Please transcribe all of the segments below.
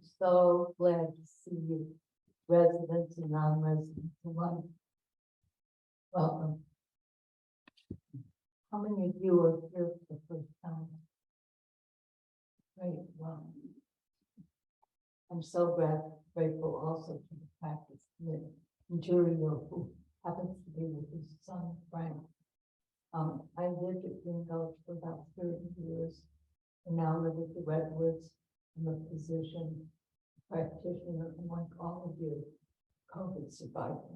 I'm so glad to see you, residents and non-residents alike. Welcome. How many of you are here for the first time? Great, well, I'm so grateful also to the practice committee and Julie, who happens to be with his son, Frank. I lived at Green Gulch for about 30 years and now live at the Redwoods. I'm a physician, practitioner, and like all of you, COVID survivor.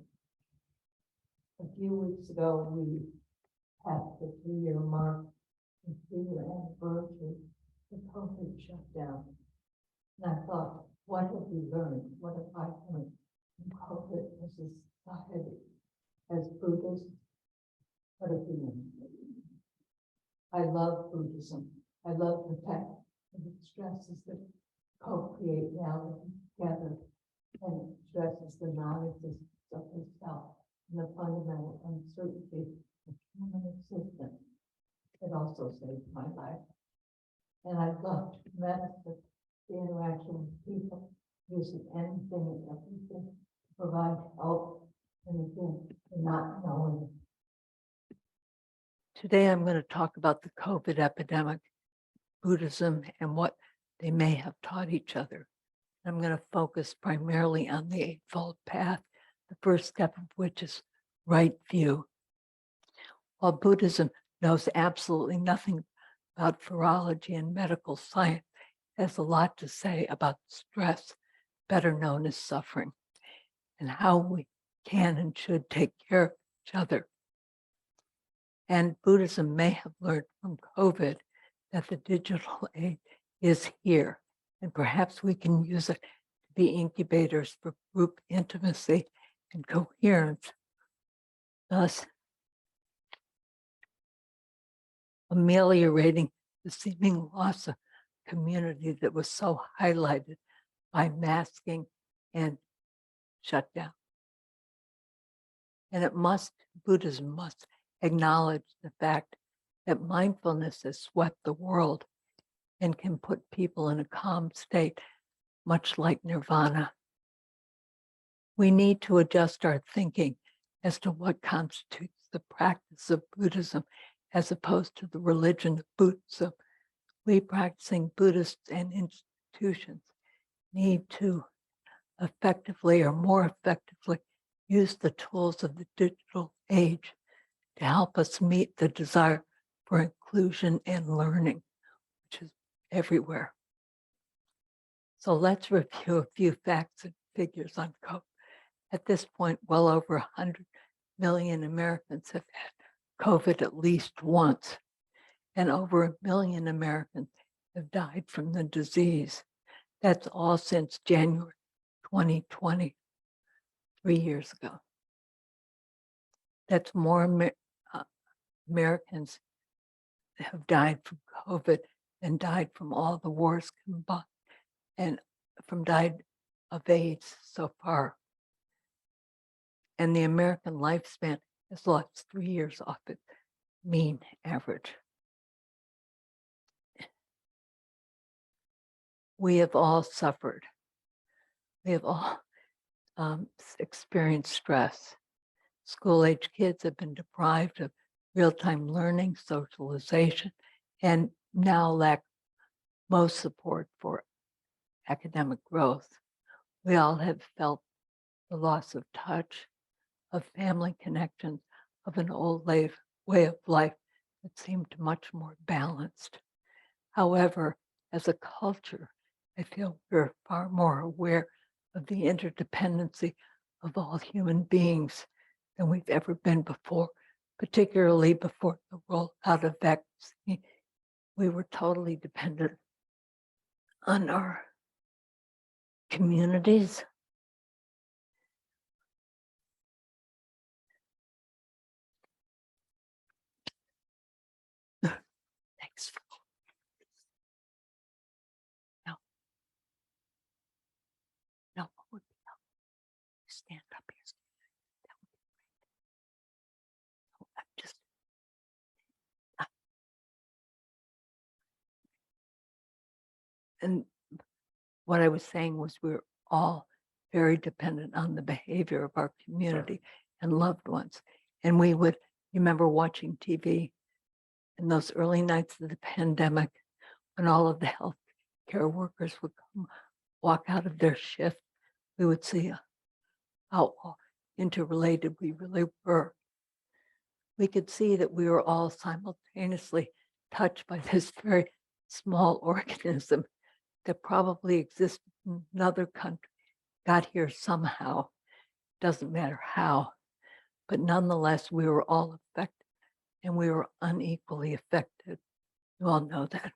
A few weeks ago, we had the 3-year mark, the 3-year anniversary, the COVID shutdown. And I thought, what have we learned? What have I learned from COVID as a society, as Buddhists? What have we learned? I love Buddhism. I love the fact that it stresses that co-create reality together, and it stresses the non-existence of the self and the fundamental uncertainty of human existence. It also saved my life. And I love tremendously the interaction with people, using anything and everything to provide help, and again, the not knowing. Today, I'm going to talk about the COVID epidemic, Buddhism, and what they may have taught each other. I'm going to focus primarily on the eightfold path, the first step of which is right view. While Buddhism knows absolutely nothing about virology and medical science, it has a lot to say about stress, better known as suffering, and how we can and should take care of each other. And Buddhism may have learned from COVID that the digital age is here, and perhaps we can use it to be incubators for group intimacy and coherence, thus ameliorating the seeming loss of community that was so highlighted by masking and shutdown. And Buddhism must acknowledge the fact that mindfulness has swept the world and can put people in a calm state, much like nirvana. We need to adjust our thinking as to what constitutes the practice of Buddhism as opposed to the religion of Buddhism. We practicing Buddhists and institutions need to effectively or more effectively use the tools of the digital age to help us meet the desire for inclusion and learning, which is everywhere. So let's review a few facts and figures on COVID. At this point, well over 100 million Americans have had COVID at least once, and over 1 million Americans have died from the disease. That's all since January 2020, 3 years ago. That's more Americans have died from COVID than died from all the wars combined, and from died of AIDS so far. And the American lifespan has lost 3 years off its mean average. We have all suffered. We have all experienced stress. School-age kids have been deprived of real-time learning, socialization, and now lack most support for academic growth. We all have felt the loss of touch, of family connections, of an old way of life that seemed much more balanced. However, as a culture, I feel we're far more aware of the interdependency of all human beings than we've ever been before, particularly before the rollout of vaccine. We were totally dependent on our communities. Thanks. No, what would be helpful? Stand up here. That would be great. So I'm just. And what I was saying was we're all very dependent on the behavior of our community and loved ones. And we would remember watching TV in those early nights of the pandemic when all of the healthcare workers would come, walk out of their shift. We would see how interrelated we really were. We could see that we were all simultaneously touched by this very small organism that probably existed in another country, got here somehow, doesn't matter how, but nonetheless, we were all affected and we were unequally affected. You all know that.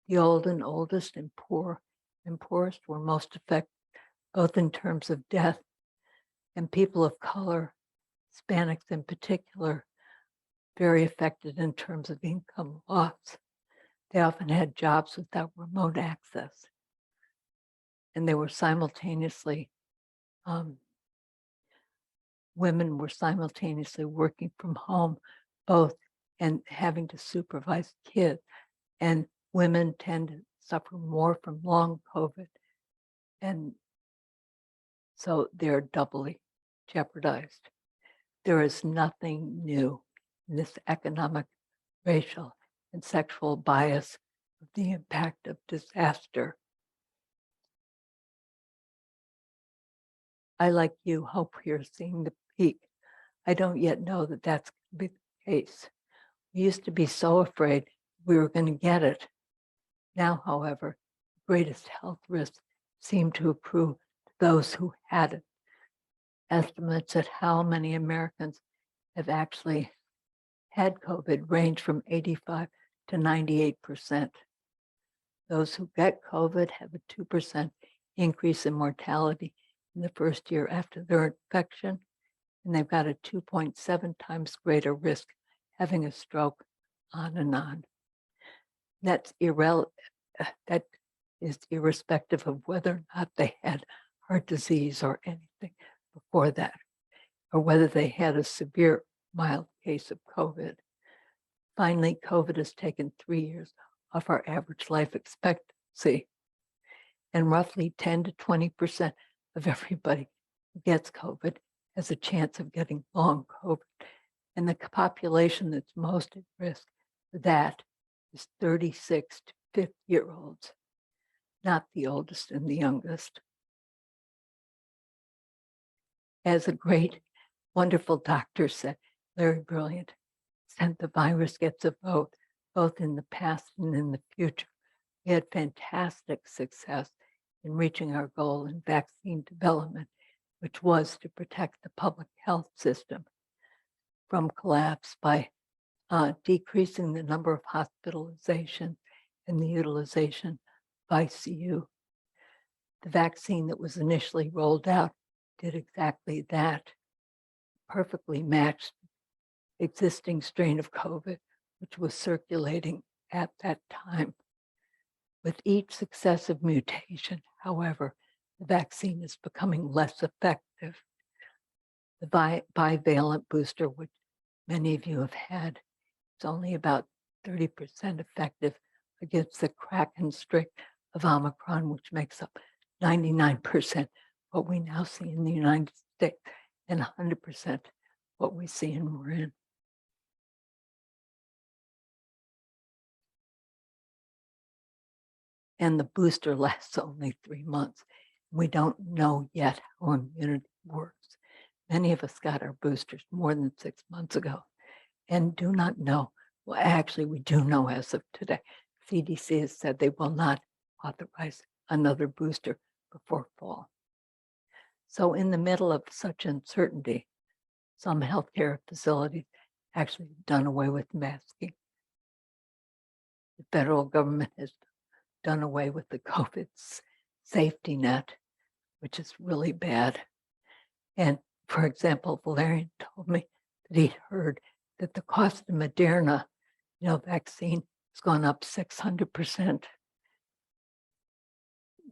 The old and oldest and poor and poorest were most affected, both in terms of death and people of color, Hispanics in particular, very affected in terms of income loss. They often had jobs without remote access. And they were simultaneously, women were simultaneously working from home, both, and having to supervise kids. And women tend to suffer more from long COVID. And so they're doubly jeopardized. There is nothing new in this economic, racial, and sexual bias of the impact of disaster. I, like you, hope we are seeing the peak. I don't yet know that that's going to be the case. We used to be so afraid we were going to get it. Now, however, the greatest health risks seem to accrue to those who had it. Estimates at how many Americans have actually had COVID range from 85 to 98%. Those who get COVID have a 2% increase in mortality in the first year after their infection, and they've got a 2.7 times greater risk having a stroke, on and on. That is irrespective of whether or not they had heart disease or anything before that, or whether they had a severe, mild case of COVID. Finally, COVID has taken 3 years off our average life expectancy, and roughly 10 to 20% of everybody who gets COVID has a chance of getting long COVID. And the population that's most at risk for that is 36 to 50-year-olds, not the oldest and the youngest. As a great, wonderful doctor said, very brilliant, said the virus gets a vote, both in the past and in the future. We had fantastic success in reaching our goal in vaccine development, which was to protect the public health system from collapse by decreasing the number of hospitalizations and the utilization of ICU. The vaccine that was initially rolled out did exactly that, perfectly matched the existing strain of COVID, which was circulating at that time. With each successive mutation, however, the vaccine is becoming less effective. The bivalent booster, which many of you have had, is only about 30% effective against the Kraken strain of Omicron, which makes up 99% what we now see in the United States and 100% what we see in Marin. And the booster lasts only 3 months. We don't know yet how immunity works. Many of us got our boosters more than 6 months ago and do not know. Well, actually, we do know as of today. CDC has said they will not authorize another booster before fall. So in the middle of such uncertainty, some healthcare facilities actually have done away with masking. The federal government has done away with the COVID safety net, which is really bad. And for example, Valerian told me that he'd heard that the cost of Moderna, vaccine has gone up 600%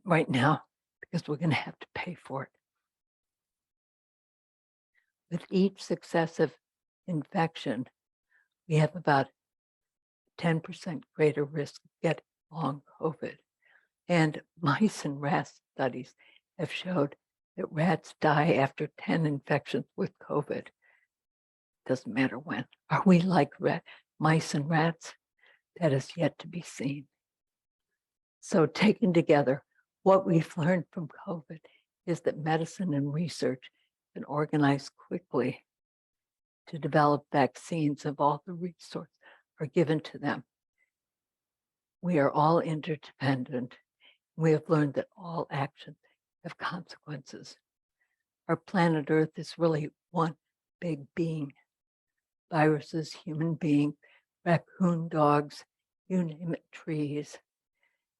right now because we're going to have to pay for it. With each successive infection, we have about 10% greater risk of getting long COVID. And mice and rat studies have showed that rats die after 10 infections with COVID. Doesn't matter when. Are we like mice and rats? That is yet to be seen. So taken together, what we've learned from COVID is that medicine and research can organize quickly to develop vaccines if all the resources are given to them. We are all interdependent. We have learned that all actions have consequences. Our planet Earth is really one big being. Viruses, human beings, raccoon dogs, you name it, trees.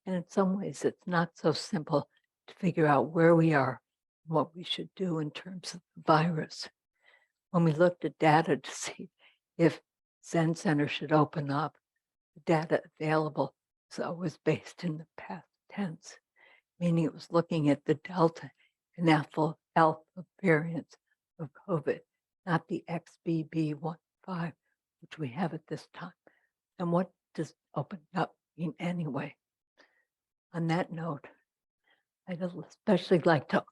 And in some ways, it's not so simple to figure out where we are and what we should do in terms of the virus. When we looked at data to see if Zen Center should open up, the data available was always based in the past tense, meaning it was looking at the Delta and alpha variants of COVID, not the XBB.1.5, which we have at this time. And what does open up mean anyway? On that note, I'd especially like to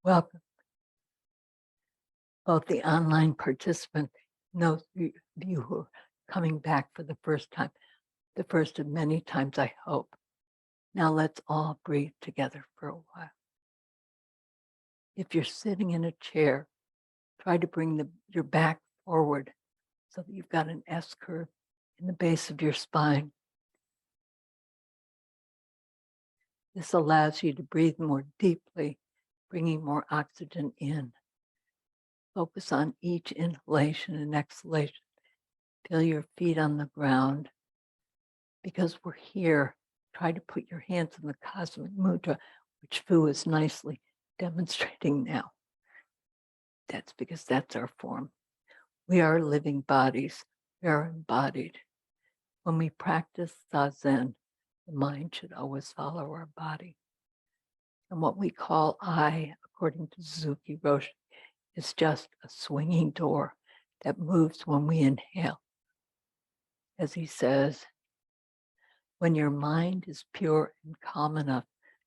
welcome both the online participants and those of you who are coming back for the first time, the first of many times, I hope. Now let's all breathe together for a while. If you're sitting in a chair, try to bring your back forward so that you've got an S curve in the base of your spine. This allows you to breathe more deeply, bringing more oxygen in. Focus on each inhalation and exhalation. Feel your feet on the ground. Because we're here, try to put your hands in the cosmic mudra, which Fu is nicely demonstrating now. That's because that's our form. We are living bodies. We are embodied. When we practice Zazen, the mind should always follow our body. And what we call I, according to Suzuki Roshi, is just a swinging door that moves when we inhale. As he says, when your mind is pure and calm enough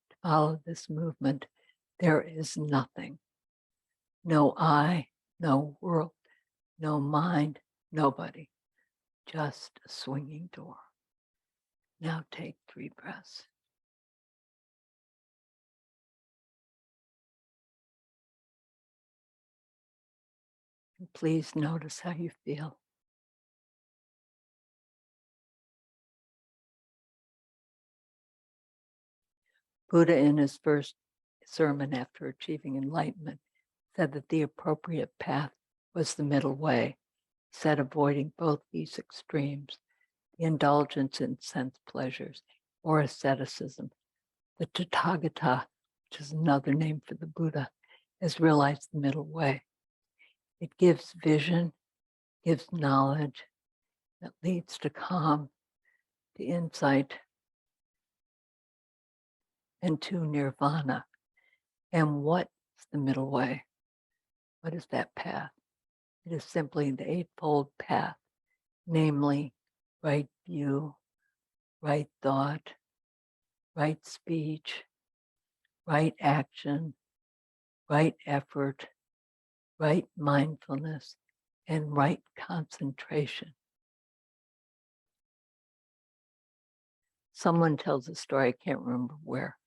to follow this movement, there is nothing. No I, no world, no mind, nobody. Just a swinging door. Now take 3 breaths. And please notice how you feel. Buddha, in his first sermon after achieving enlightenment, said that the appropriate path was the middle way. He said avoiding both these extremes, the indulgence in sense pleasures or asceticism. The Tathagata, which is another name for the Buddha, has realized the middle way. It gives vision, gives knowledge that leads to calm, to insight, and to nirvana. And what's the middle way? What is that path? It is simply the eightfold path, namely right view, right thought, right speech, right action, right effort, right mindfulness, and right concentration. Someone tells a story, I can't remember where,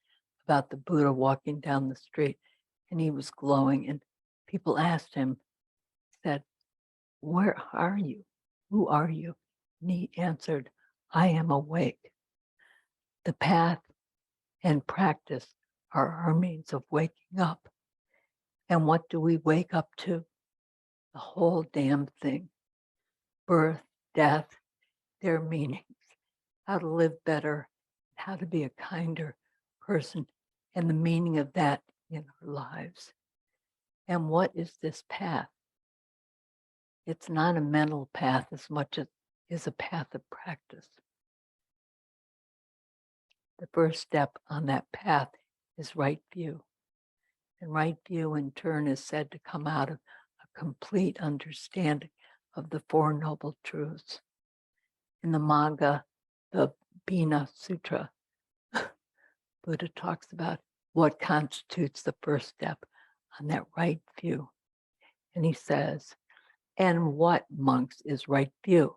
about the Buddha walking down the street, and he was glowing, and people asked him, said, "Where are you? Who are you?" And he answered, "I am awake." The path and practice are our means of waking up. And what do we wake up to? The whole damn thing. Birth, death, their meanings, how to live better, how to be a kinder person, and the meaning of that in our lives. And what is this path? It's not a mental path as much as it is a path of practice. The first step on that path is right view. And right view in turn is said to come out of a complete understanding of the Four Noble Truths. In the Magga, the Bina Sutra, Buddha talks about what constitutes the first step on that right view. And he says, and what, monks, is right view?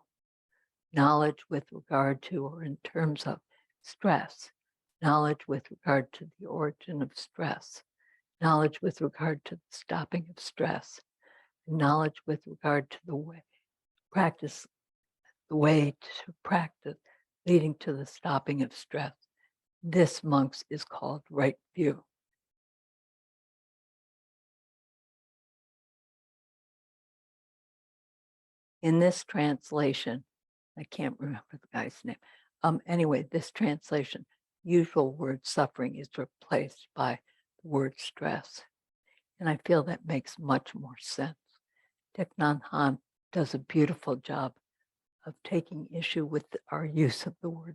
Knowledge with regard to or in terms of stress, knowledge with regard to the origin of stress, knowledge with regard to the stopping of stress, knowledge with regard to the way to practice leading to the stopping of stress. This, monks, is called right view. In this translation, I can't remember the guy's name. Anyway, this translation, usual word suffering is replaced by the word stress. And I feel that makes much more sense. Thich Nhat Hanh does a beautiful job of taking issue with our use of the word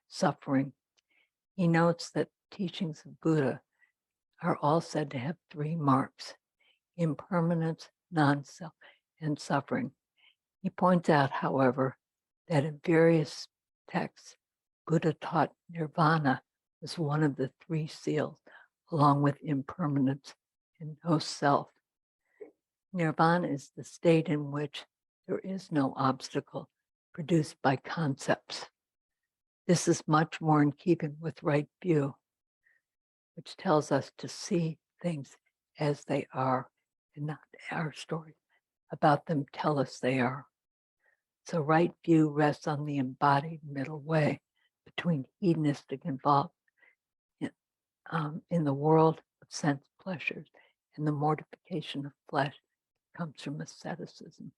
suffering. He notes that teachings of Buddha are all said to have three marks: impermanence, non-self, and suffering. He points out, however, that in various texts, Buddha taught nirvana was one of the three seals, along with impermanence and no self. Nirvana is the state in which there is no obstacle produced by concepts. This is much more in keeping with right view, which tells us to see things as they are and not our stories about them tell us they are. So right view rests on the embodied middle way between hedonistic involvement in the world of sense pleasures and the mortification of flesh comes from asceticism.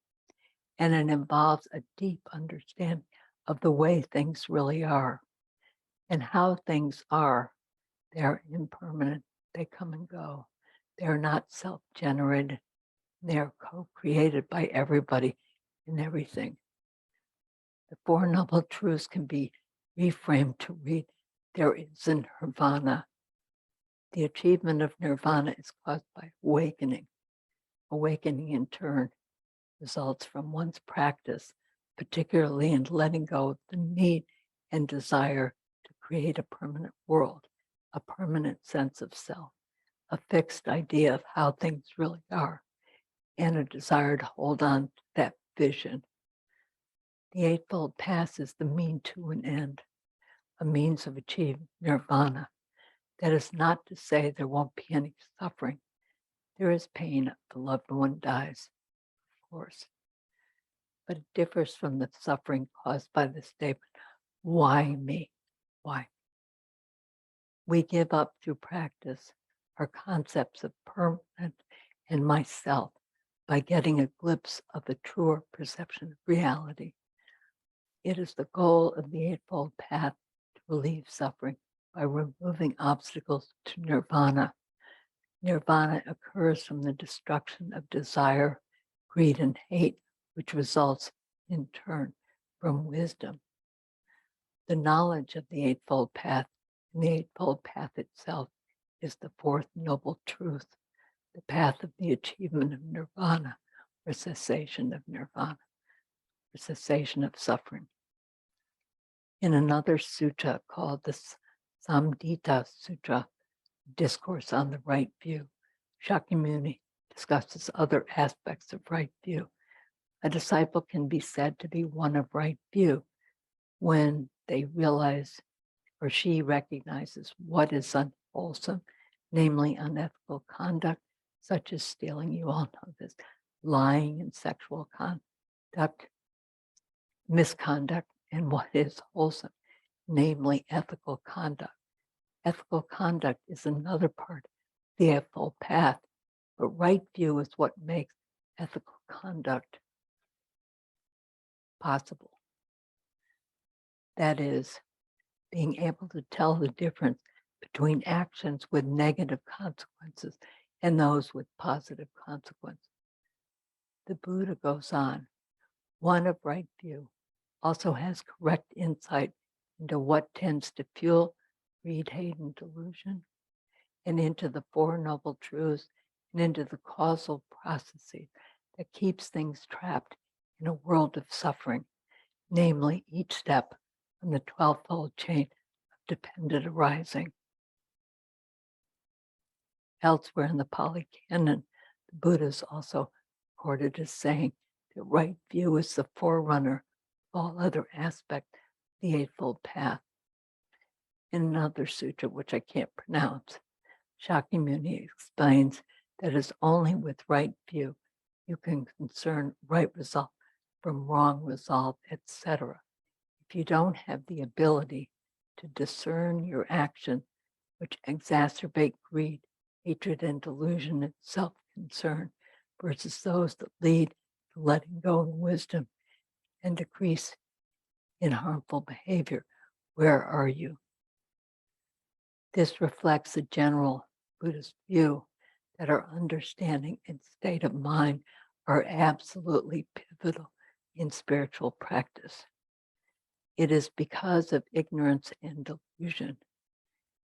And it involves a deep understanding of the way things really are and how things are. They're impermanent, they come and go. They're not self-generated, they're co-created by everybody and everything. The Four Noble Truths can be reframed to read, there is a nirvana. The achievement of nirvana is caused by awakening. Awakening in turn results from one's practice, particularly in letting go of the need and desire to create a permanent world, a permanent sense of self, a fixed idea of how things really are, and a desire to hold on to that vision. The Eightfold Path is the mean to an end, a means of achieving nirvana. That is not to say there won't be any suffering. There is pain if the loved one dies, of course. But it differs from the suffering caused by the statement, why me? Why? We give up through practice our concepts of permanent and myself by getting a glimpse of the truer perception of reality. It is the goal of the Eightfold Path to relieve suffering by removing obstacles to nirvana. Nirvana occurs from the destruction of desire, greed, and hate, which results in turn from wisdom. The knowledge of the Eightfold Path and the Eightfold Path itself is the fourth noble truth, the path of the achievement of nirvana, or cessation of nirvana, or cessation of suffering. In another sutta called the Samdita Sutra, Discourse on the Right View, Shakyamuni discusses other aspects of right view. A disciple can be said to be one of right view when they realize or she recognizes what is unwholesome, namely unethical conduct, such as stealing, you all know this, lying and sexual conduct, misconduct, and what is wholesome, namely ethical conduct. Ethical conduct is another part of the Eightfold Path, but right view is what makes ethical conduct possible. That is, being able to tell the difference between actions with negative consequences and those with positive consequences. The Buddha goes on, one of right view also has correct insight into what tends to fuel greed, hate, and delusion, and into the Four Noble Truths, and into the causal processes that keeps things trapped in a world of suffering, namely each step on the 12-fold chain of dependent arising. Elsewhere in the Pali Canon, the Buddha is also quoted as saying that right view is the forerunner of all other aspects of the Eightfold Path. In another sutra, which I can't pronounce, Shakyamuni explains that it's only with right view you can discern right result from wrong resolve, etc. If you don't have the ability to discern your action, which exacerbate greed, hatred, and delusion and self-concern, versus those that lead to letting go of wisdom and decrease in harmful behavior, where are you? This reflects a general Buddhist view that our understanding and state of mind are absolutely pivotal in spiritual practice. It is because of ignorance and delusion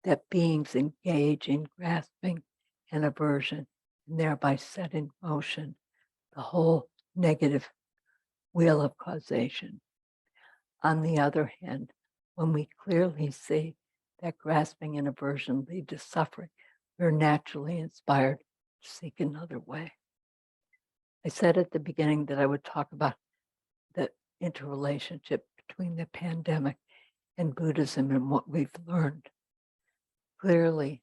that beings engage in grasping and aversion and thereby set in motion the whole negative wheel of causation. On the other hand, when we clearly see that grasping and aversion lead to suffering, we're naturally inspired to seek another way. I said at the beginning that I would talk about the interrelationship between the pandemic and Buddhism and what we've learned. Clearly,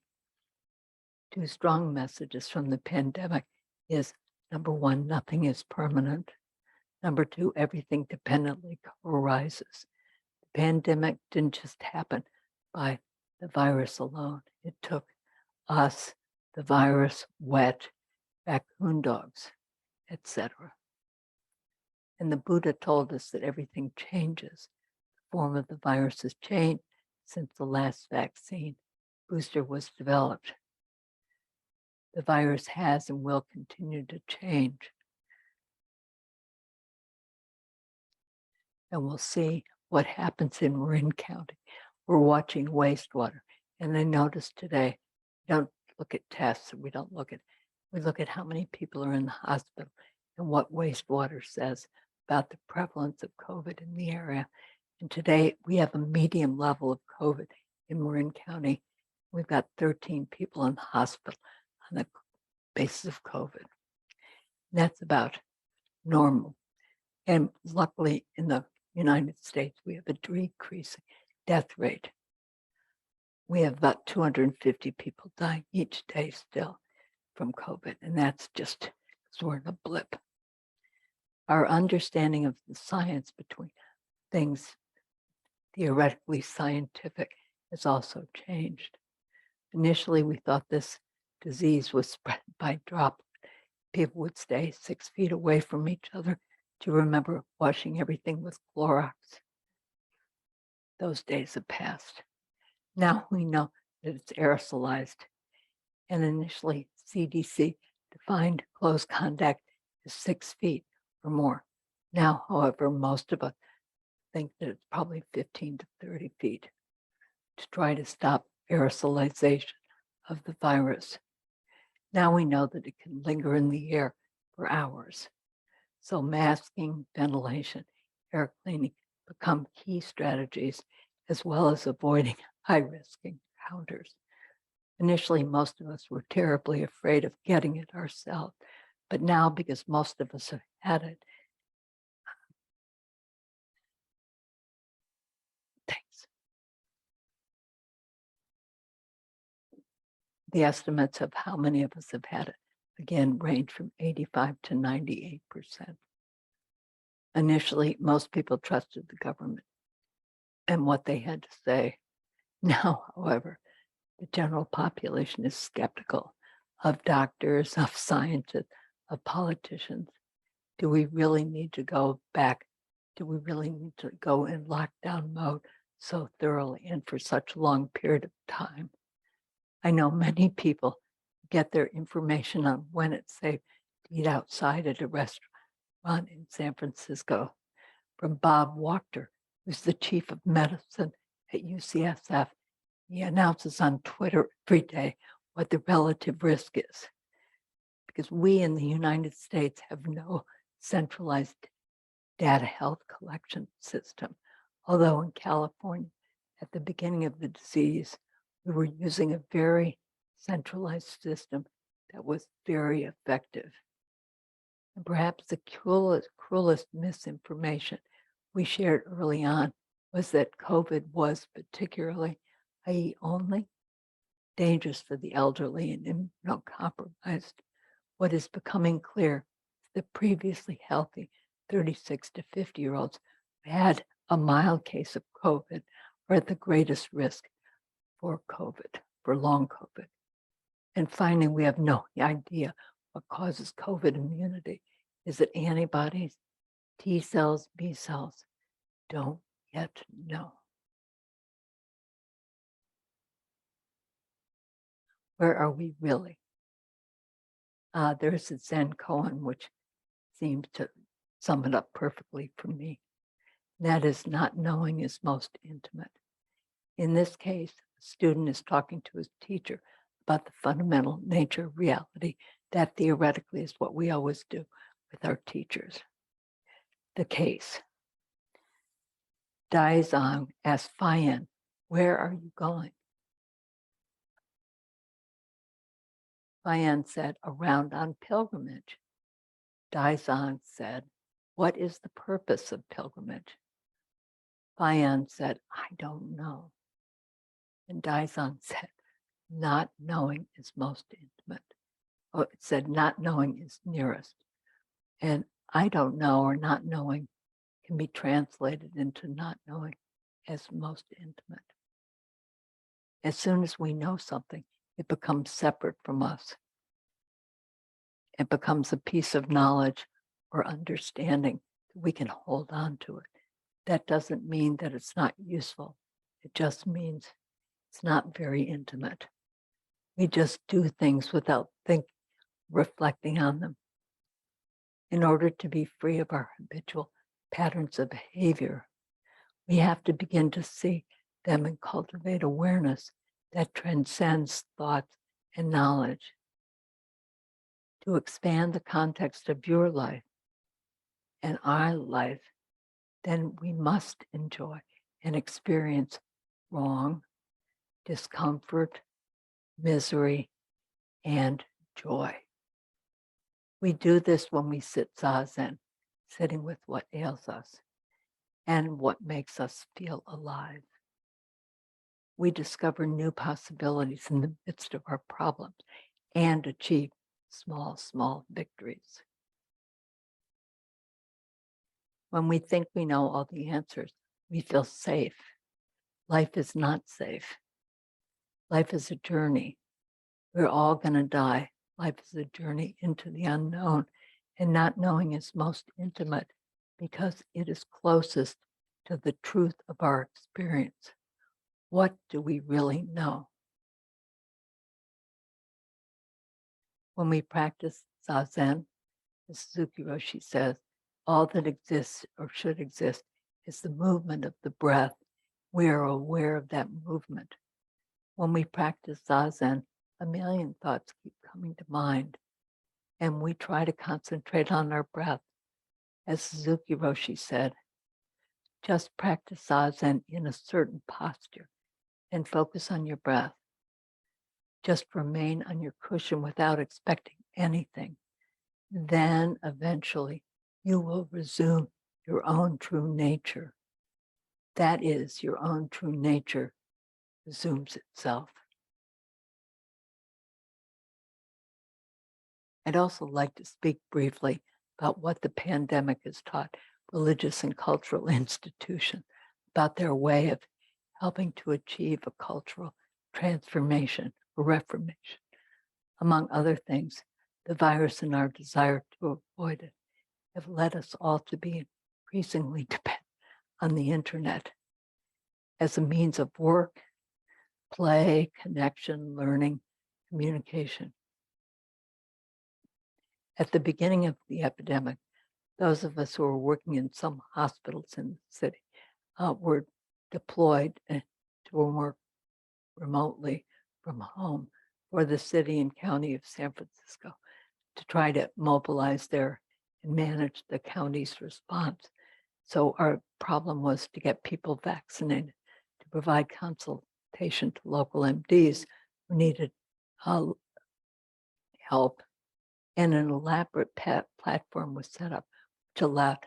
two strong messages from the pandemic is, number one, nothing is permanent. Number two, everything dependently co-arises. The pandemic didn't just happen by the virus alone. It took us, the virus, wet, raccoon dogs, etc. And the Buddha told us that everything changes. The form of the virus has changed since the last vaccine booster was developed. The virus has and will continue to change. And we'll see what happens in Marin County. We're watching wastewater. And I noticed today, we don't look at tests, we look at how many people are in the hospital and what wastewater says about the prevalence of COVID in the area. And today we have a medium level of COVID in Marin County. We've got 13 people in the hospital on the basis of COVID. That's about normal. And luckily in the United States, we have a decreasing death rate. We have about 250 people dying each day still from COVID, and that's just because we're in a blip. Our understanding of the science between things theoretically scientific has also changed. Initially, we thought this disease was spread by droplets. People would stay 6 feet away from each other. Do you remember washing everything with Clorox? Those days have passed. Now we know that it's aerosolized. And initially, CDC defined close contact as 6 feet or more. Now, however, most of us think that it's probably 15 to 30 feet to try to stop aerosolization of the virus. Now we know that it can linger in the air for hours. So masking, ventilation, air cleaning become key strategies, as well as avoiding high-risk encounters. Initially, most of us were terribly afraid of getting it ourselves, but now, because most of us have had it, the estimates of how many of us have had it, again, range from 85 to 98%. Initially, most people trusted the government and what they had to say. Now, however, the general population is skeptical of doctors, of scientists, of politicians. Do we really need to go back? Do we really need to go in lockdown mode so thoroughly and for such a long period of time? I know many people get their information on when it's safe to eat outside at a restaurant in San Francisco from Bob Wachter, who's the chief of medicine at UCSF. He announces on Twitter every day what the relative risk is. Because we in the United States have no centralized data health collection system. Although in California, at the beginning of the disease, we were using a very centralized system that was very effective. And perhaps the cruelest misinformation we shared early on was that COVID was particularly, i.e. only, dangerous for the elderly and immunocompromised. What is becoming clear is that previously healthy 36 to 50-year-olds who had a mild case of COVID are at the greatest risk for COVID, for long COVID. And finally, we have no idea what causes COVID immunity. Is it antibodies, T cells, B cells? Don't yet know. Where are we really? There's a Zen koan which seems to sum it up perfectly for me. That is, not knowing is most intimate. In this case, a student is talking to his teacher about the fundamental nature of reality. That theoretically is what we always do with our teachers. The case. Daizong asked Fayan, "Where are you going?" Fayan said, "Around on pilgrimage." Daizong said, "What is the purpose of pilgrimage?" Fayan said, "I don't know." And Daizong said, "Not knowing is most intimate." Oh, it said, "Not knowing is nearest." And I don't know or not knowing can be translated into not knowing as most intimate. As soon as we know something, it becomes separate from us. It becomes a piece of knowledge or understanding that we can hold on to it. That doesn't mean that it's not useful. It just means it's not very intimate. We just do things without reflecting on them. In order to be free of our habitual patterns of behavior, we have to begin to see them and cultivate awareness that transcends thoughts and knowledge. To expand the context of your life and our life, then we must enjoy and experience wrong, discomfort, misery, and joy. We do this when we sit zazen, sitting with what ails us and what makes us feel alive. We discover new possibilities in the midst of our problems and achieve small victories. When we think we know all the answers, we feel safe. Life is not safe. Life is a journey. We're all going to die. Life is a journey into the unknown, and not knowing is most intimate because it is closest to the truth of our experience. What do we really know? When we practice zazen, as Suzuki Roshi says, all that exists or should exist is the movement of the breath. We are aware of that movement. When we practice zazen, a million thoughts keep coming to mind, and we try to concentrate on our breath. As Suzuki Roshi said, just practice zazen in a certain posture and focus on your breath. Just remain on your cushion without expecting anything. Then eventually you will resume your own true nature. That is, your own true nature resumes itself. I'd also like to speak briefly about what the pandemic has taught religious and cultural institutions about their way of helping to achieve a cultural transformation or reformation. Among other things, the virus and our desire to avoid it have led us all to be increasingly dependent on the internet as a means of work, play, connection, learning, communication. At the beginning of the epidemic, those of us who were working in some hospitals in the city were deployed to work remotely from home for the city and county of San Francisco to try to mobilize there and manage the county's response. So our problem was to get people vaccinated, to provide consultation to local MDs who needed help, and an elaborate platform was set up, which allowed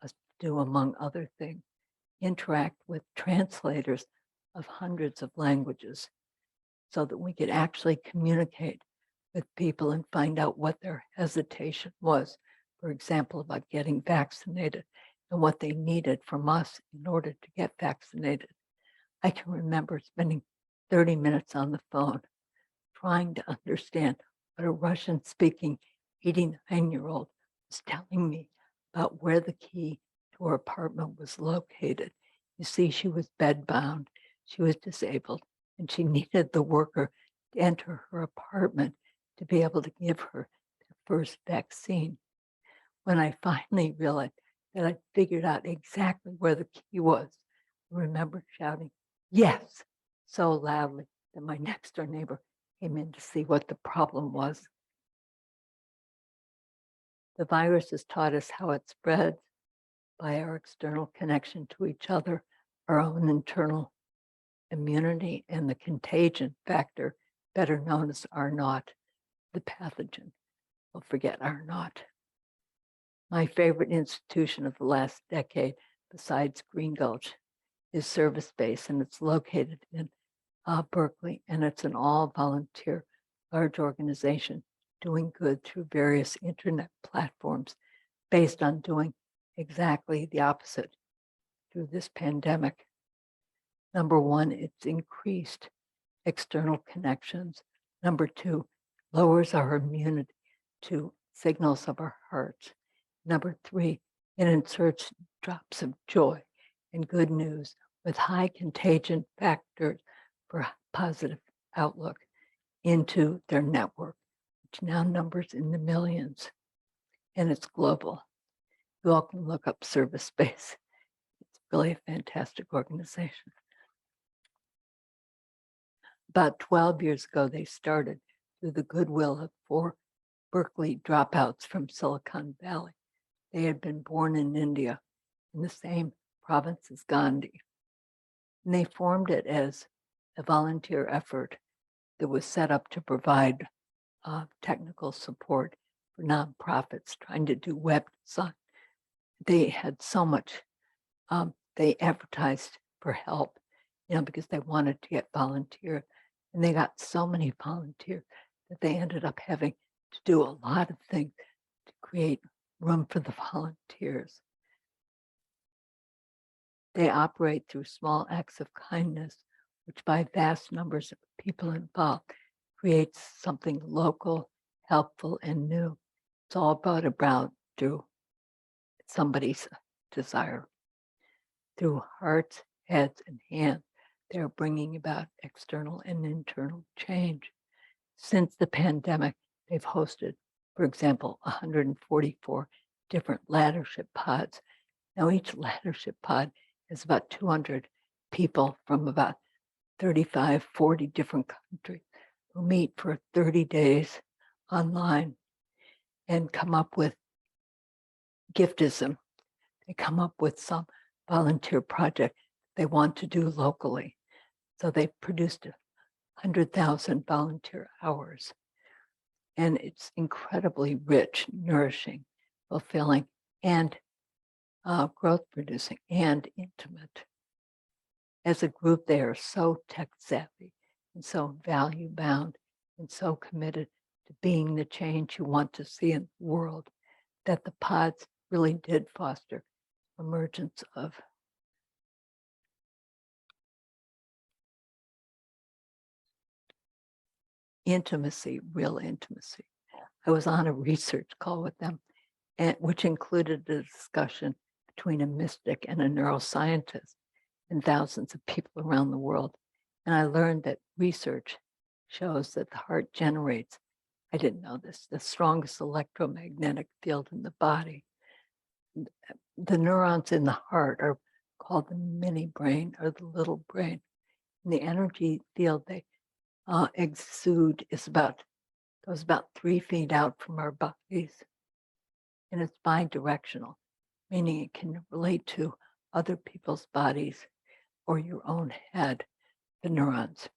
us to do, among other things, interact with translators of hundreds of languages so that we could actually communicate with people and find out what their hesitation was, for example, about getting vaccinated and what they needed from us in order to get vaccinated. I can remember spending 30 minutes on the phone trying to understand what a Russian-speaking 89-year-old was telling me about where the key to her apartment was located. You see, she was bedbound, she was disabled, and she needed the worker to enter her apartment to be able to give her the first vaccine. When I finally realized that I'd figured out exactly where the key was, I remember shouting, "Yes," so loudly that my next door neighbor came in to see what the problem was. The virus has taught us how it spreads by our external connection to each other, our own internal immunity, and the contagion factor, better known as R naught, the pathogen. We'll forget R naught. My favorite institution of the last decade, besides Green Gulch, is Service Base, and it's located in Berkeley, and it's an all-volunteer large organization doing good through various internet platforms based on doing exactly the opposite through this pandemic. Number one, it's increased external connections. Number two, lowers our immunity to signals of our hearts. Number three, it inserts drops of joy and good news with high contagion factors for positive outlook into their network, which now numbers in the millions, and it's global. You all can look up Service Space. It's really a fantastic organization. About 12 years ago, they started through the goodwill of 4 Berkeley dropouts from Silicon Valley. They had been born in India in the same province as Gandhi. And they formed it as a volunteer effort that was set up to provide technical support for nonprofits trying to do web design. They had so much, they advertised for help, because they wanted to get volunteers. And they got so many volunteers that they ended up having to do a lot of things to create room for the volunteers. They operate through small acts of kindness, which by vast numbers of people involved creates something local, helpful, and new. It's all brought about through somebody's desire. Through hearts, heads, and hands, they're bringing about external and internal change. Since the pandemic, they've hosted, for example, 144 different laddership pods. Now, each laddership pod is about 200 people from about 35, 40 different countries who meet for 30 days online and come up with giftism. They come up with some volunteer project they want to do locally. So they produced 100,000 volunteer hours. And it's incredibly rich, nourishing, fulfilling, and growth producing and intimate. As a group, they are so tech savvy and so value bound and so committed to being the change you want to see in the world that the pods really did foster emergence of intimacy, real intimacy. I was on a research call with them, which included a discussion between a mystic and a neuroscientist and thousands of people around the world. And I learned that research shows that the heart generates, I didn't know this, the strongest electromagnetic field in the body. The neurons in the heart are called the mini brain or the little brain. And the energy field they exude goes about 3 feet out from our bodies. And it's bidirectional, meaning it can relate to other people's bodies or your own head, the neurons.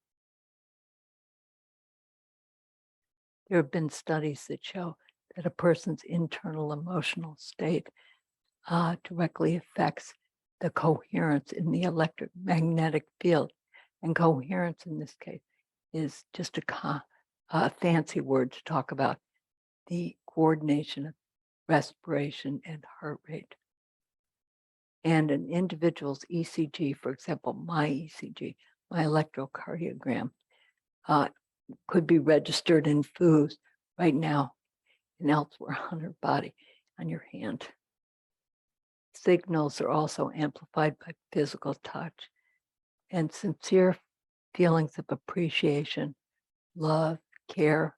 There have been studies that show that a person's internal emotional state directly affects the coherence in the electromagnetic field. And coherence in this case is just a fancy word to talk about the coordination of respiration and heart rate. And an individual's ECG, for example, my ECG, my electrocardiogram, could be registered in foods right now and elsewhere on your body, on your hand. Signals are also amplified by physical touch, and sincere feelings of appreciation, love, care,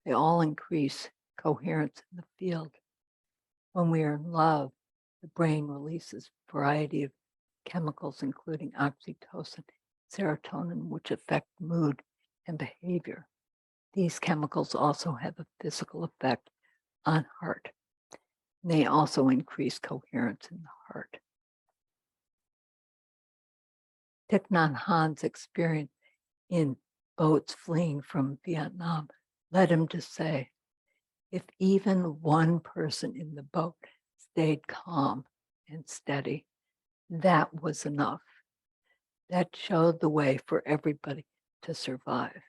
they all increase coherence in the field. When we are in love, the brain releases a variety of chemicals, including oxytocin, serotonin, which affect mood and behavior. These chemicals also have a physical effect on heart. They also increase coherence in the heart. Thich Nhat Hanh's experience in boats fleeing from Vietnam led him to say, if even one person in the boat stayed calm and steady, that was enough. That showed the way for everybody to survive.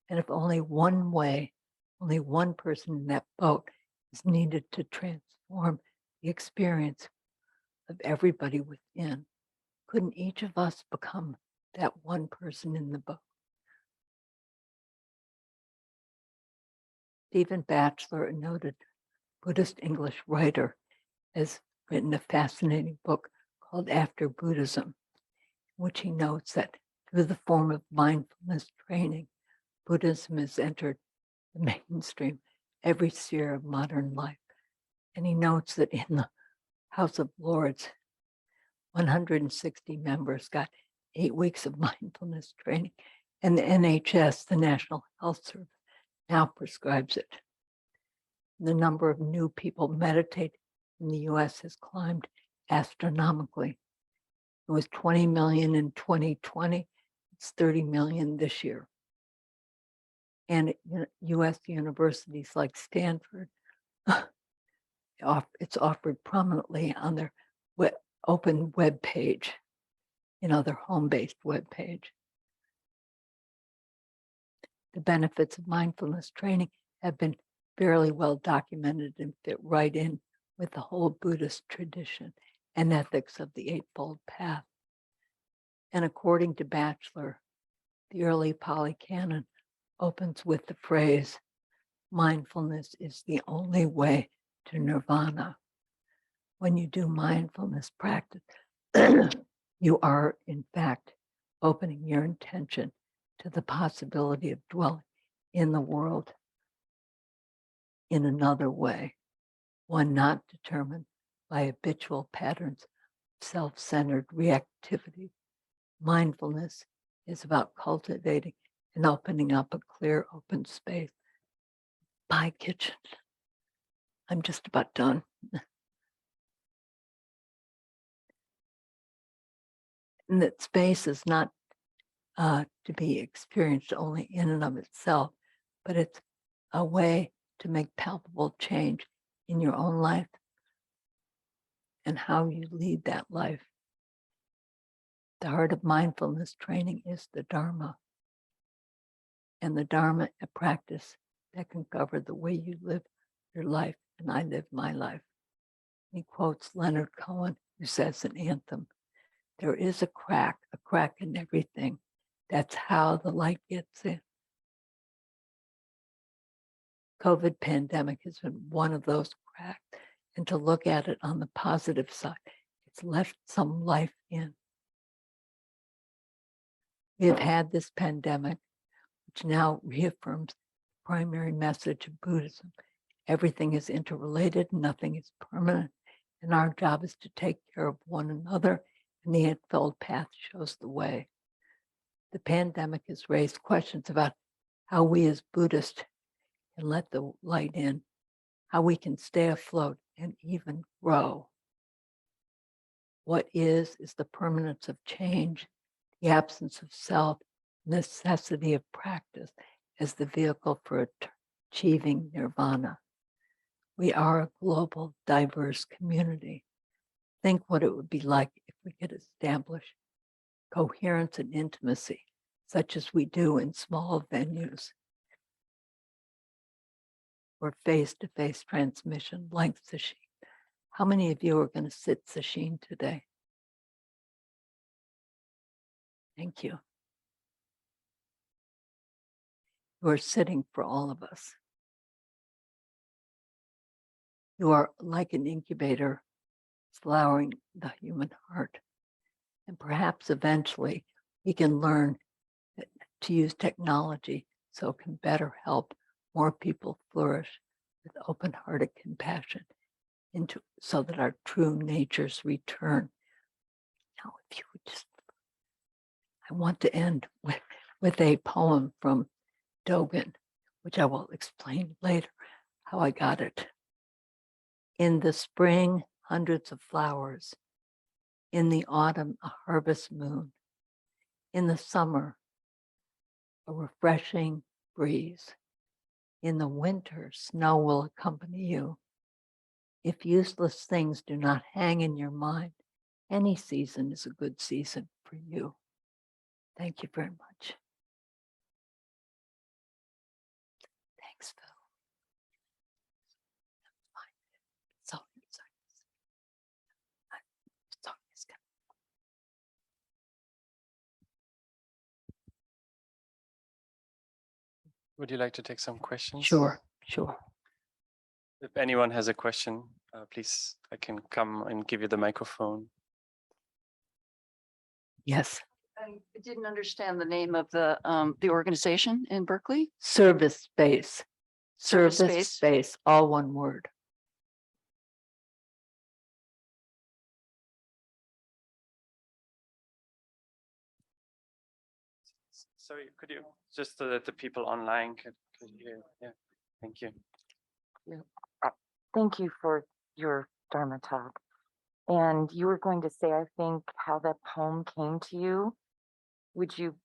And if only one person in that boat is needed to transform the experience of everybody within, couldn't each of us become that one person in the boat? Stephen Batchelor, a noted Buddhist English writer, has written a fascinating book called After Buddhism, in which he notes that through the form of mindfulness training, Buddhism has entered the mainstream every sphere of modern life. And he notes that in the House of Lords, 160 members got 8 weeks of mindfulness training, and the NHS, the National Health Service, now prescribes it. The number of new people meditate in the US has climbed astronomically. It was 20 million in 2020, it's 30 million this year. And US universities like Stanford, it's offered prominently on their open web page, their home-based web page. The benefits of mindfulness training have been fairly well documented and fit right in with the whole Buddhist tradition and ethics of the Eightfold Path. And according to Batchelor, the early Pali Canon opens with the phrase, mindfulness is the only way to nirvana. When you do mindfulness practice, you are, in fact, opening your intention to the possibility of dwelling in the world in another way, one not determined by habitual patterns of self-centered reactivity. Mindfulness is about cultivating and opening up a clear, open space. Bye, kitchen. I'm just about done. And that space is not to be experienced only in and of itself, but it's a way to make palpable change in your own life and how you lead that life. The heart of mindfulness training is the Dharma, and the Dharma, a practice that can cover the way you live your life, and I live my life. He quotes Leonard Cohen, who says in Anthem, there is a crack in everything. That's how the light gets in. COVID pandemic has been one of those cracks, and to look at it on the positive side, it's left some life in. We have had this pandemic, which now reaffirms the primary message of Buddhism. Everything is interrelated, nothing is permanent, and our job is to take care of one another, and the Eightfold Path shows the way. The pandemic has raised questions about how we as Buddhists can let the light in, how we can stay afloat and even grow. What is the permanence of change, the absence of self, necessity of practice, as the vehicle for achieving nirvana. We are a global, diverse community. Think what it would be like if we could establish coherence and intimacy, such as we do in small venues, where face-to-face transmission like sesshin. How many of you are going to sit sesshin today? Thank you. You are sitting for all of us. You are like an incubator flowering the human heart. And perhaps eventually we can learn to use technology so it can better help more people flourish with open-hearted compassion so that our true natures return. Now, if you would just, I want to end with a poem from Dogen, which I will explain later how I got it. In the spring, hundreds of flowers. In the autumn, a harvest moon. In the summer, a refreshing breeze. In the winter, snow will accompany you. If useless things do not hang in your mind, any season is a good season for you. Thank you very much. Thanks, Phil. Sorry. Would you like to take some questions? Sure. If anyone has a question, please, I can come and give you the microphone. Yes. I didn't understand the name of the organization in Berkeley. Service space. Service Service space. space, all one word. Sorry, could you just so that the people online could hear? Yeah, thank you. Thank you for your Dharma talk. And you were going to say, I think, how that poem came to you. Would you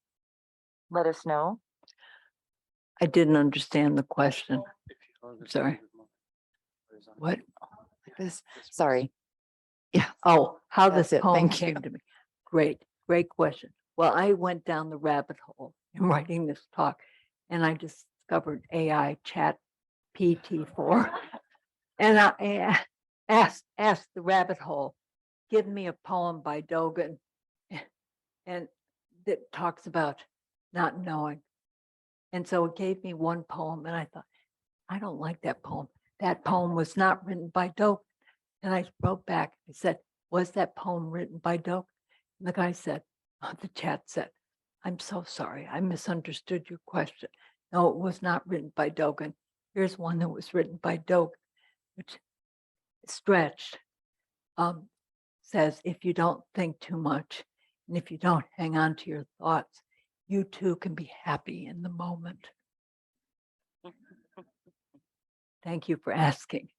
let us know? I didn't understand the question. Sorry. What? Sorry. Yeah. Oh, how That's this it. poem Thank you. came to me. Great question. Well, I went down the rabbit hole in writing this talk, and I discovered AI chat PT4. And I asked the rabbit hole, give me a poem by Dogen, and that talks about not knowing. And so it gave me one poem, and I thought, I don't like that poem. That poem was not written by Dogen. And I wrote back, I said, was that poem written by Dogen? And the guy said, the chat said, I'm so sorry, I misunderstood your question. No, it was not written by Dogen. Here's one that was written by Dogen, which stretched, says, if you don't think too much, and if you don't hang on to your thoughts, you too can be happy in the moment. Thank you for asking.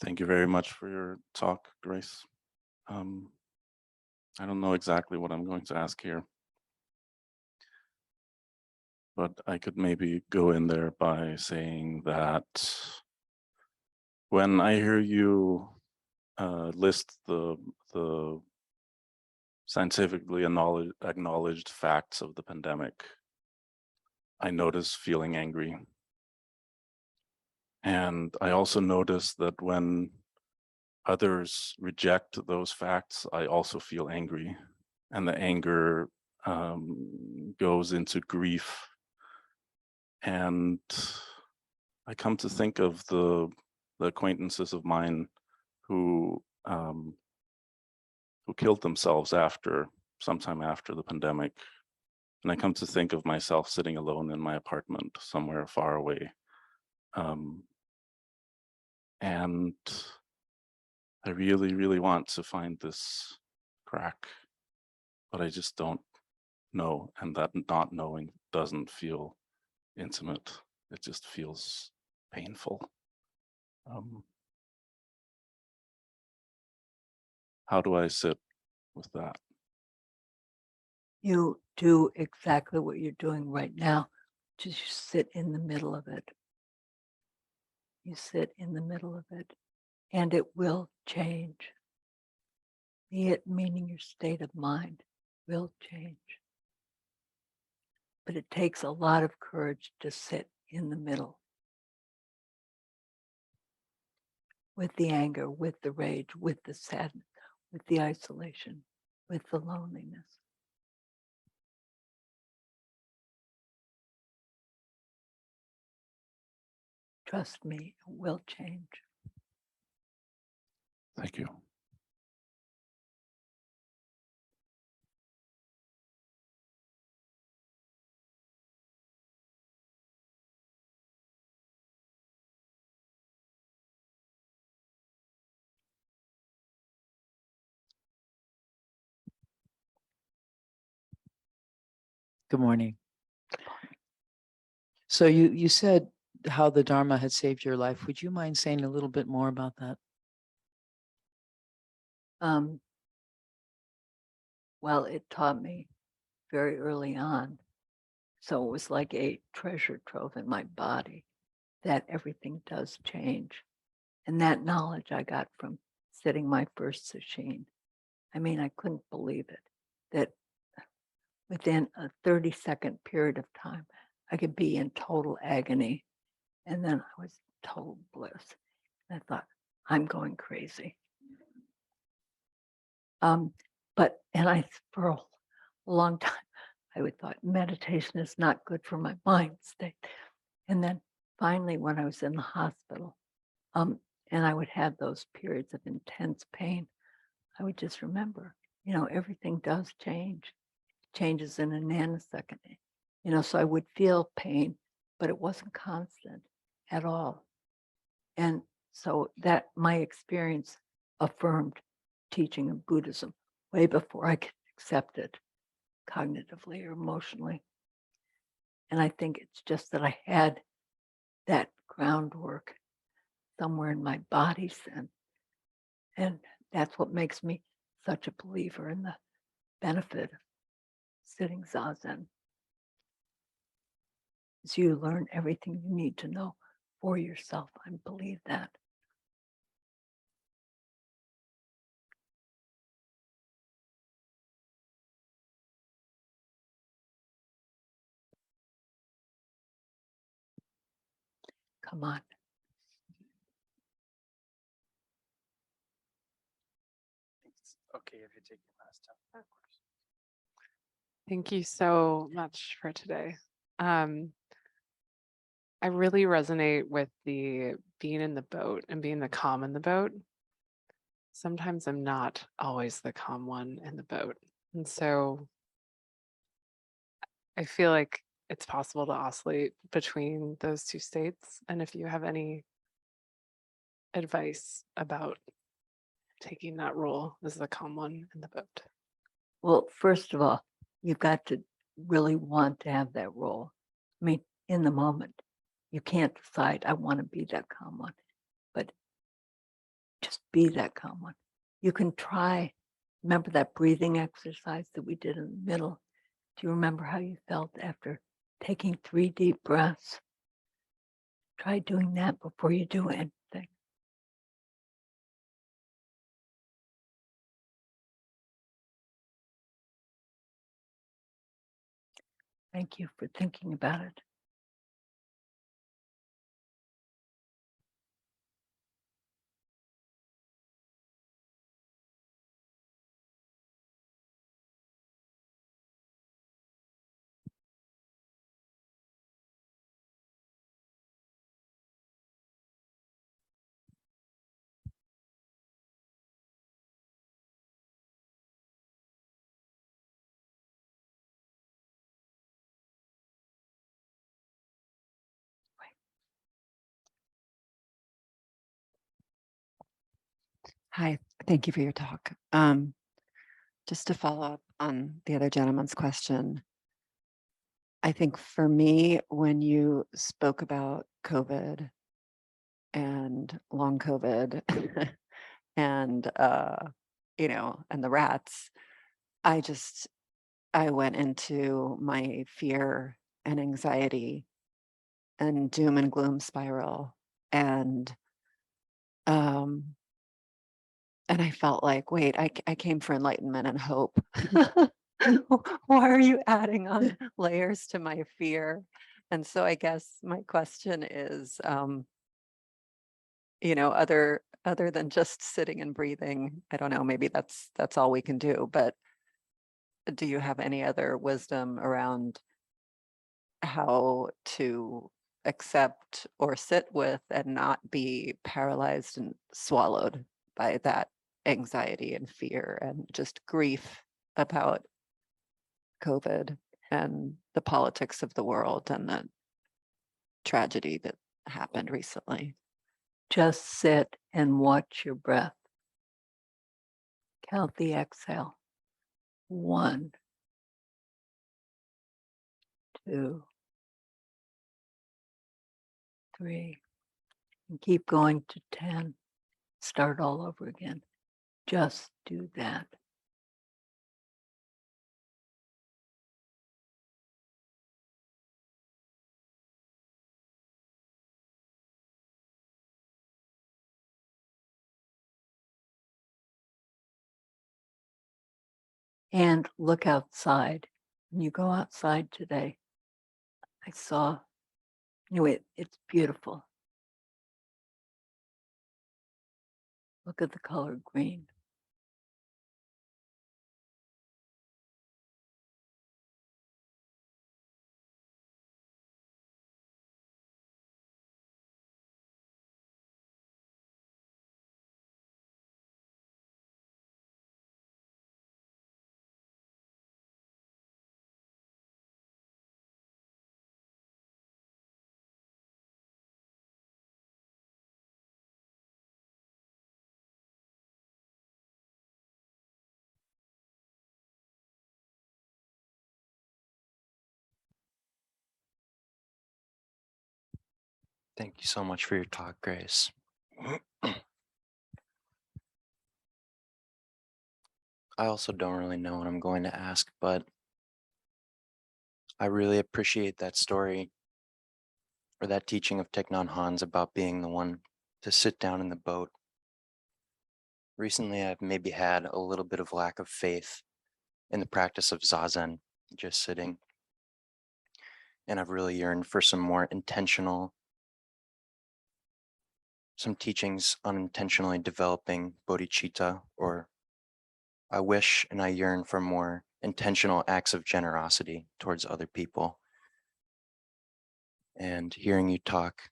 Thank you very much for your talk, Grace. I don't know exactly what I'm going to ask here, but I could maybe go in there by saying that when I hear you list the scientifically acknowledged facts of the pandemic, I notice feeling angry. And I also notice that when others reject those facts, I also feel angry. And the anger goes into grief. And I come to think of the acquaintances of mine who killed themselves sometime after the pandemic. And I come to think of myself sitting alone in my apartment somewhere far away. And I really, really want to find this crack, but I just don't know. And that not knowing doesn't feel intimate. It just feels painful. How do I sit with that? You do exactly what you're doing right now. Just sit in the middle of it. You sit in the middle of it, and it will change. Be it meaning your state of mind will change. But it takes a lot of courage to sit in the middle with the anger, with the rage, with the sadness, with the isolation, with the loneliness. Trust me, it will change. Thank you. Good morning. So you said how the Dharma had saved your life. Would you mind saying a little bit more about that? Well, it taught me very early on. So it was like a treasure trove in my body that everything does change. And that knowledge I got from sitting my first sesshin. I mean, I couldn't believe it, that within a 30-second period of time, I could be in total agony. And then I was total bliss. And I thought, I'm going crazy. For a long time, I would thought meditation is not good for my mind state. And then finally, when I was in the hospital, and I would have those periods of intense pain, I would just remember, everything does change. It changes in a nanosecond. So I would feel pain, but it wasn't constant at all. And so that my experience affirmed teaching of Buddhism way before I could accept it cognitively or emotionally. And I think it's just that I had that groundwork somewhere in my body sense. And that's what makes me such a believer in the benefit of sitting zazen. Is you learn everything you need to know for yourself. I believe that. Come on. It's okay if you take the last time. Thank you so much for today. I really resonate with the being in the boat and being the calm in the boat. Sometimes I'm not always the calm one in the boat. And so I feel like it's possible to oscillate between those two states. And if you have any advice about taking that role as the calm one in the boat. Well, first of all, you've got to really want to have that role. I mean, in the moment, you can't decide, I want to be that calm one, but just be that calm one. You can try, remember that breathing exercise that we did in the middle? Do you remember how you felt after taking 3 deep breaths? Try doing that before you do anything. Thank you for thinking about it. Hi, thank you for your talk. Just to follow up on the other gentleman's question, I think for me, when you spoke about COVID and long COVID and and the rats, I went into my fear and anxiety and doom and gloom spiral. Um, and I felt like, wait, I came for enlightenment and hope. Why are you adding on layers to my fear? And so I guess my question is, other than just sitting and breathing, I don't know, maybe that's all we can do, but do you have any other wisdom around how to accept or sit with and not be paralyzed and swallowed by that anxiety and fear and just grief about COVID and the politics of the world and the tragedy that happened recently? Just sit and watch your breath. Count the exhale. 1, 2, 3, and keep going to 10. Start all over again. Just do that. And look outside. When you go outside today, I saw, it's beautiful. Look at the color green. Thank you so much for your talk, Grace. I also don't really know what I'm going to ask, but I really appreciate that story or that teaching of Thich Nhat Hanh's about being the one to sit down in the boat. Recently, I've maybe had a little bit of lack of faith in the practice of Zazen, just sitting. And I've really yearned for some more some teachings on intentionally developing bodhicitta, or I wish and I yearn for more intentional acts of generosity towards other people. And hearing you talk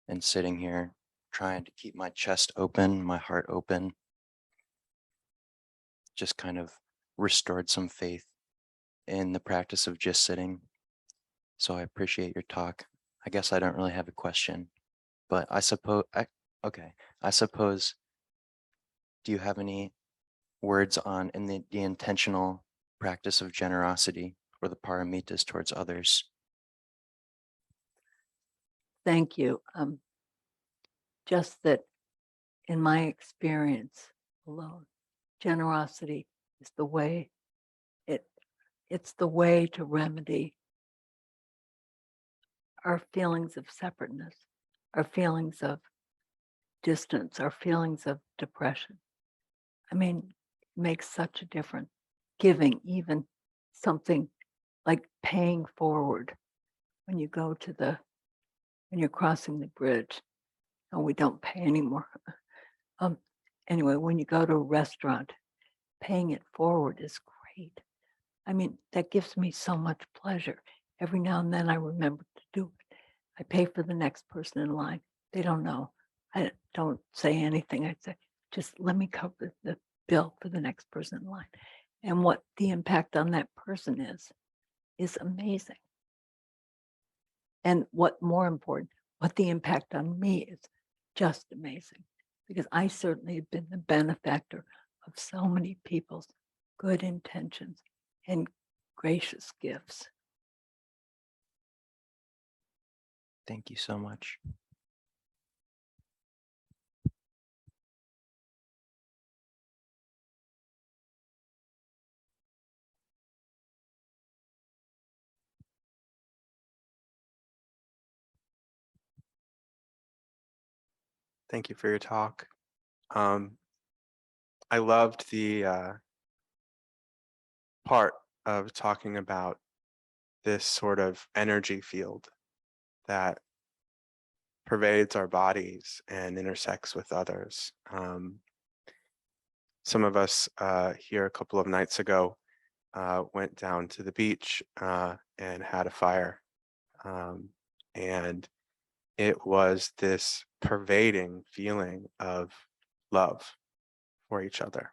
and sitting here, trying to keep my chest open, my heart open, just kind of restored some faith in the practice of just sitting. So I appreciate your talk. I guess I don't really have a question, but I suppose, do you have any words on the intentional practice of generosity or the paramitas towards others? Thank you. Just that in my experience alone, generosity is the way, it's the way to remedy our feelings of separateness, our feelings of distance, our feelings of depression. I mean, it makes such a difference. Giving even something like paying forward when you go to when you're crossing the bridge. Oh, we don't pay anymore. Anyway, when you go to a restaurant, paying it forward is great. I mean, that gives me so much pleasure. Every now and then I remember to do it. I pay for the next person in line. They don't know. I don't say anything. I say, just let me cover the bill for the next person in line. And what the impact on that person is amazing. And what more important, what the impact on me is just amazing, because I certainly have been the benefactor of so many people's good intentions and gracious gifts. Thank you so much. Thank you for your talk. I loved the part of talking about this sort of energy field that pervades our bodies and intersects with others. Some of us here a couple of nights ago went down to the beach and had a fire. And it was this pervading feeling of love for each other.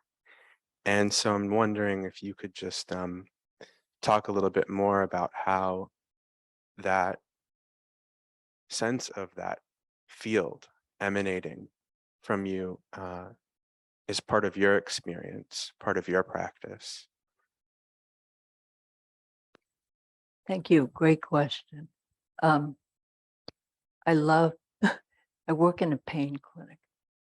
And so I'm wondering if you could just talk a little bit more about how that sense of that field emanating from you is part of your experience, part of your practice. Thank you. Great question. I love, I work in a pain clinic.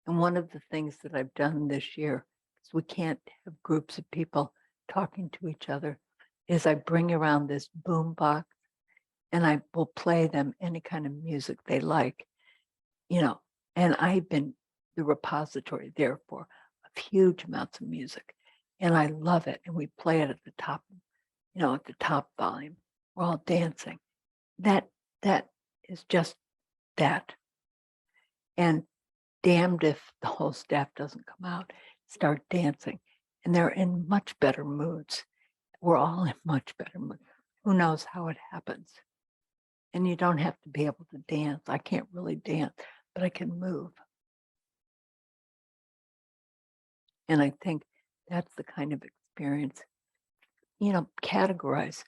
And one of the things that I've done this year, because we can't have groups of people talking to each other, is I bring around this boom box and I will play them any kind of music they like, you know, and I've been the repository, therefore, of huge amounts of music. And I love it. And we play it at the top, you know, at the top volume. We're all dancing. That is just that. And damned if the whole staff doesn't come out, start dancing. And they're in much better moods. We're all in much better moods. Who knows how it happens? And you don't have to be able to dance. I can't really dance, but I can move. And I think that's the kind of experience, you know, categorize,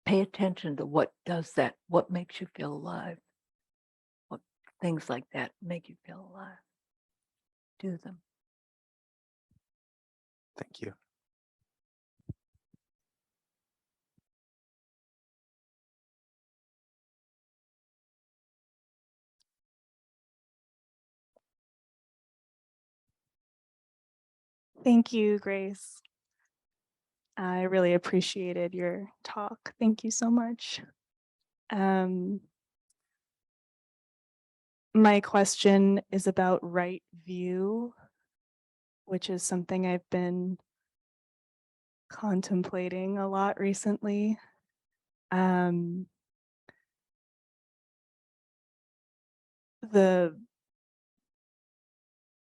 pay attention to what does that, what makes you feel alive, what things like that make you feel alive. Do them. Thank you. Thank you, Grace. I really appreciated your talk. Thank you so much. My question is about right view, which is something I've been contemplating a lot recently.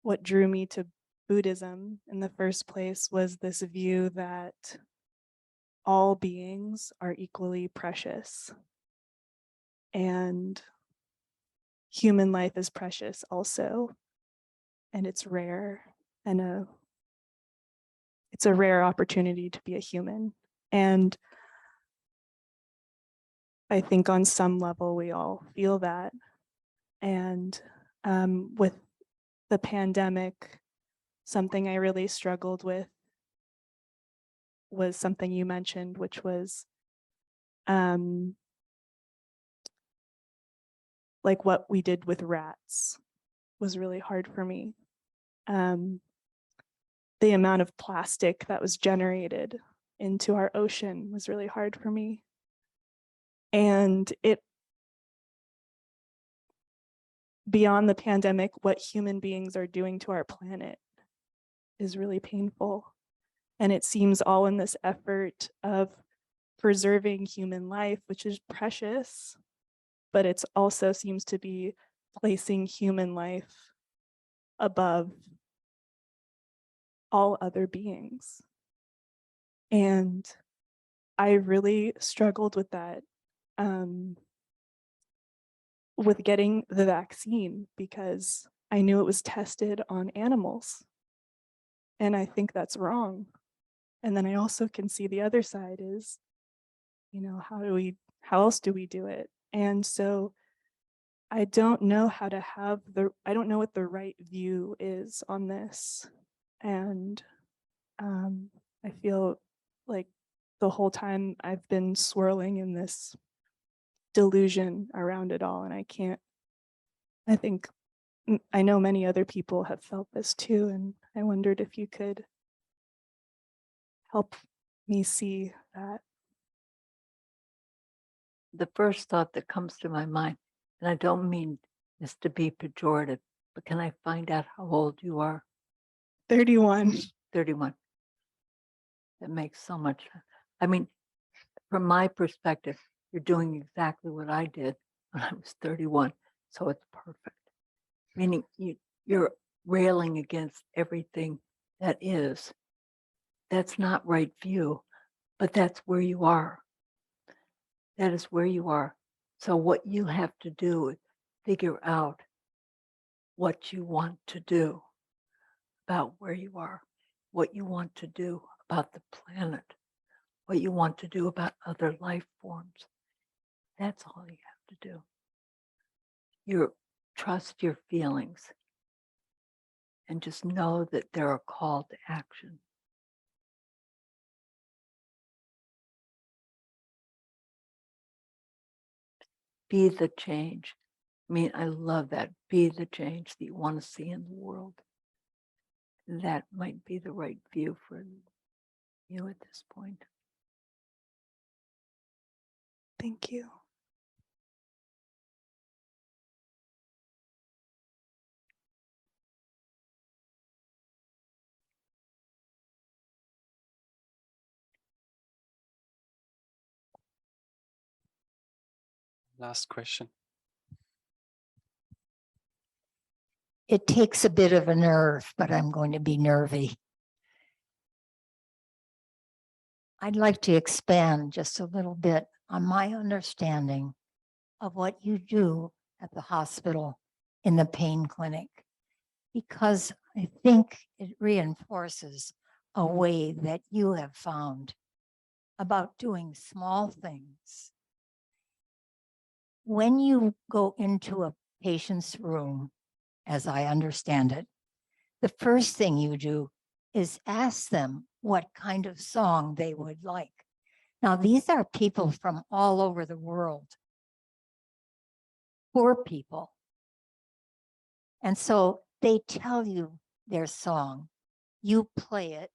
What drew me to Buddhism in the first place was this view that all beings are equally precious and human life is precious also, and it's rare, and it's a rare opportunity to be a human. And I think on some level we all feel that. And with the pandemic, something I really struggled with was something you mentioned, which was like what we did with rats was really hard for me. The amount of plastic that was generated into our ocean was really hard for me. And beyond the pandemic, what human beings are doing to our planet is really painful. And it seems all in this effort of preserving human life, which is precious, but it also seems to be placing human life above all other beings. And I really struggled with that, with getting the vaccine, because I knew it was tested on animals. And I think that's wrong. And then I also can see the other side is, you know, how else do we do it? And so I don't know how to I don't know what the right view is on this. And I feel like the whole time I've been swirling in this delusion around it all. And I know many other people have felt this too. And I wondered if you could help me see that. The first thought that comes to my mind, and I don't mean this to be pejorative, but can I find out how old you are? 31. 31. That makes so much sense. I mean, from my perspective, you're doing exactly what I did when I was 31. So it's perfect. Meaning you're railing against everything that is. That's not right view, but that's where you are. That is where you are. So what you have to do is figure out what you want to do about where you are, what you want to do about the planet, what you want to do about other life forms. That's all you have to do. You trust your feelings and just know that they're a call to action. Be the change. I mean, I love that. Be the change that you want to see in the world. That might be the right view for you at this point. Thank you. Last question. It takes a bit of a nerve, but I'm going to be nervy. I'd like to expand just a little bit on my understanding of what you do at the hospital in the pain clinic, because I think it reinforces a way that you have found about doing small things. When you go into a patient's room, as I understand it, the first thing you do is ask them what kind of song they would like. Now, these are people from all over the world, poor people. And so they tell you their song, you play it,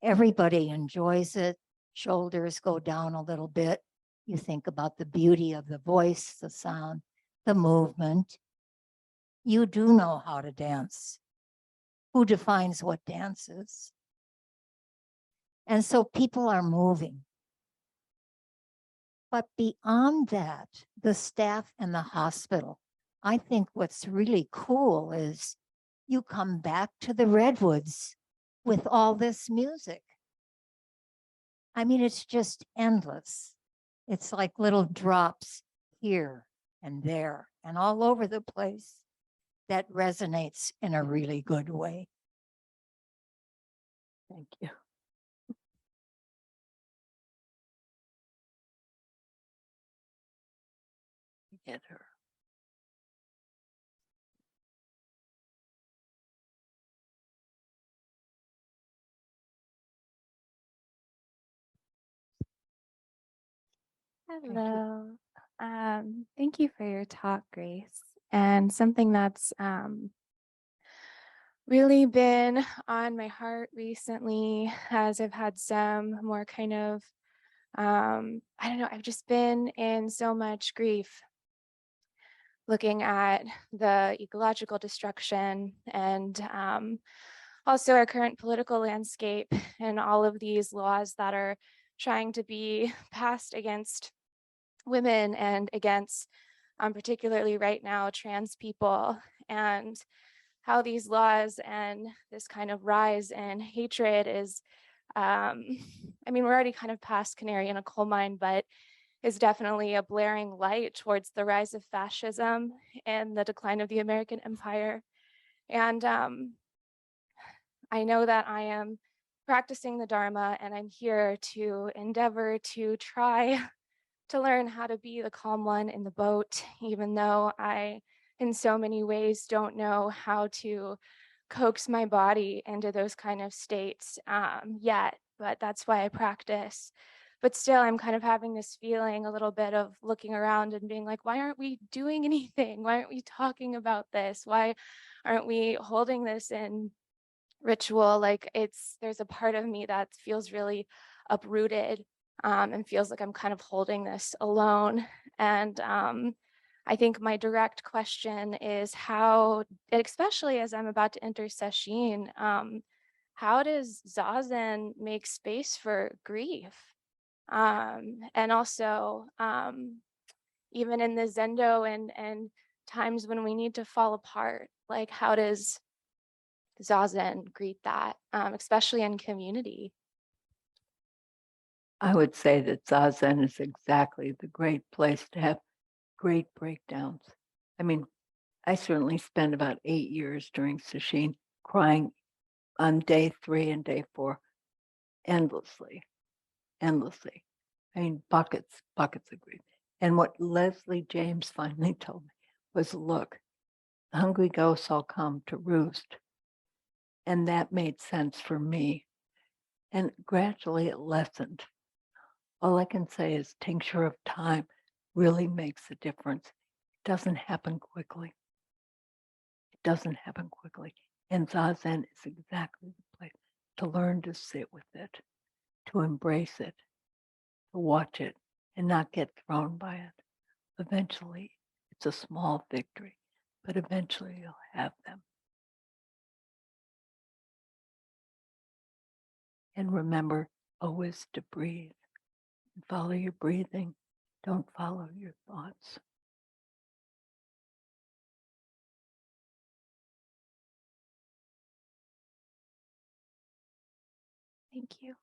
everybody enjoys it, shoulders go down a little bit. You think about the beauty of the voice, the sound, the movement. You do know how to dance. Who defines what dance is? And so people are moving. But beyond that, the staff in the hospital, I think what's really cool is you come back to the Redwoods with all this music. I mean, it's just endless. It's like little drops here and there and all over the place that resonates in a really good way. Thank you. Get her. Hello. Thank you for your talk, Grace. And something that's really been on my heart recently, as I've had some more kind of, I don't know, I've just been in so much grief looking at the ecological destruction and also our current political landscape and all of these laws that are trying to be passed against women and against, particularly right now, trans people, and how these laws and this kind of rise in hatred is, I mean, we're already kind of past canary in a coal mine, but is definitely a blaring light towards the rise of fascism and the decline of the American empire. And I know that I am practicing the Dharma and I'm here to endeavor to try to learn how to be the calm one in the boat, even though I, in so many ways, don't know how to coax my body into those kind of states yet, but that's why I practice. But still, I'm kind of having this feeling a little bit of looking around and being like, why aren't we doing anything? Why aren't we talking about this? Why aren't we holding this in ritual? Like there's a part of me that feels really uprooted and feels like I'm kind of holding this alone. And I think my direct question is how, especially as I'm about to enter sesshin, how does Zazen make space for grief? And also, even in the Zendo and times when we need to fall apart, like how does Zazen greet that, especially in community? I would say that Zazen is exactly the great place to have great breakdowns. I mean, I certainly spent about 8 years during sesshin crying on day 3 and day 4 endlessly. I mean, buckets of grief. And what Leslie James finally told me was, look, the hungry ghosts all come to roost. And that made sense for me. And gradually it lessened. All I can say is tincture of time really makes a difference. It doesn't happen quickly. And Zazen is exactly the place to learn to sit with it, to embrace it, to watch it, and not get thrown by it. Eventually, it's a small victory, but eventually you'll have them. And remember always to breathe. Follow your breathing. Don't follow your thoughts. Thank you.